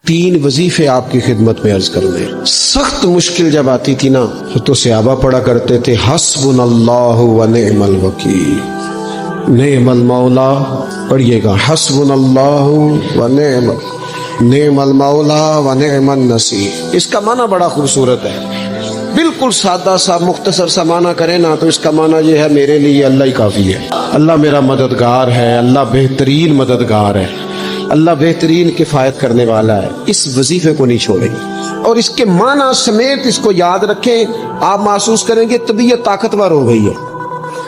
3 وظیفے آپ کی خدمت میں عرض کرنے. سخت مشکل جب آتی تھی نا تو صحابہ پڑھا کرتے تھے حسبنا اللہ و نعم الوکیل، نعم المولا. پڑھیے گا حسبنا اللہ و نعم المولا و نعم النصیر. اس کا معنی بڑا خوبصورت ہے. بالکل سادہ سا مختصر سا معنی کریں نا تو اس کا معنی یہ ہے میرے لیے اللہ ہی کافی ہے. اللہ میرا مددگار ہے، اللہ بہترین مددگار ہے، اللہ بہترین کفایت کرنے والا ہے. اس وظیفے کو نہیں چھوڑیں اور اس کے معنی سمیت اس کو یاد رکھیں. آپ محسوس کریں گے طبیعت طاقتور ہو گئی ہے،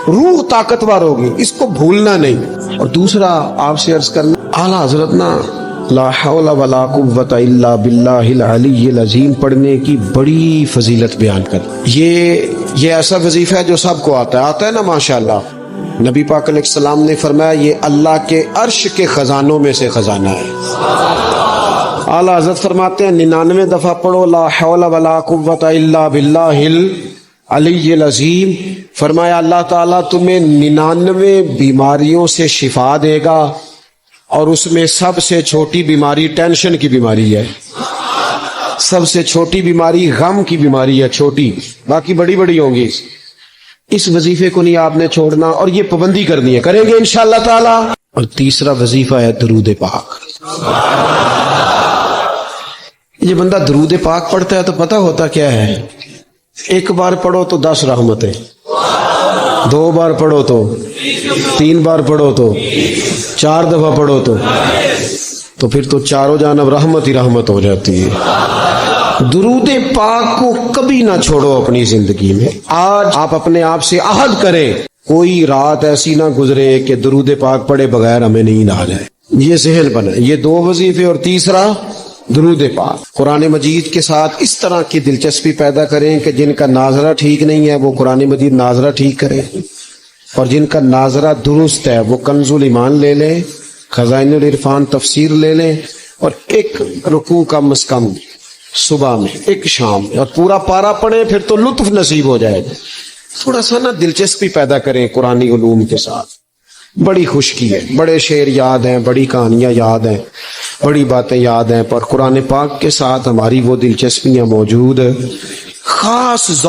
روح طاقتور ہوگی. اس کو بھولنا نہیں. اور دوسرا آپ سے عرض کرنا، اعلیٰ حضرت نا لا حول ولا قوت الا باللہ العلی العظیم پڑھنے کی بڑی فضیلت بیان کر. یہ ایسا وظیفہ ہے جو سب کو آتا ہے نا ماشاءاللہ. نبی پاک علیہ السلام نے فرمایا یہ اللہ کے عرش کے خزانوں میں سے خزانہ ہے. اعلیٰ حضرت فرماتے ہیں 99 دفعہ پڑھو لا حول ولا قوت الا باللہ العلی العظیم. فرمایا اللہ تعالیٰ تمہیں 99 بیماریوں سے شفا دے گا اور اس میں سب سے چھوٹی بیماری ٹینشن کی بیماری ہے. سب سے چھوٹی بیماری غم کی بیماری ہے، چھوٹی، باقی بڑی بڑی ہوں گی. اس وظیفے کو نہیں آپ نے چھوڑنا اور یہ پابندی کرنی ہے، کریں گے انشاءاللہ تعالی. اور تیسرا وظیفہ ہے درود پاک. یہ بندہ درود پاک پڑھتا ہے تو پتہ ہوتا کیا ہے، 1 بار پڑھو تو 10 رحمتیں، 2 بار پڑھو تو 3 بار پڑھو تو 4 دفعہ پڑھو تو پھر تو چاروں جانب رحمت ہی رحمت ہو جاتی ہے. درود پاک کو کبھی نہ چھوڑو اپنی زندگی میں. آج آپ اپنے آپ سے عہد کریں کوئی رات ایسی نہ گزرے کہ درود پاک پڑھے بغیر ہمیں نیند آ جائے. یہ ذہن بنے. یہ 2 وظیفے اور تیسرا درود پاک. قرآن مجید کے ساتھ اس طرح کی دلچسپی پیدا کریں کہ جن کا ناظرہ ٹھیک نہیں ہے وہ قرآن مجید ناظرہ ٹھیک کریں، اور جن کا ناظرہ درست ہے وہ کنز الایمان لے لیں، خزائن العرفان تفسیر لے لیں، اور 1 رکوع کم از کم صبح میں 1 شام میں، اور پورا پارا پڑھیں. پھر تو لطف نصیب ہو جائے گا. تھوڑا سا نا دلچسپی پیدا کریں قرآنی علوم کے ساتھ. بڑی خشکی ہے، بڑے شعر یاد ہیں، بڑی کہانیاں یاد ہیں، بڑی باتیں یاد ہیں، پر قرآن پاک کے ساتھ ہماری وہ دلچسپیاں موجود خاص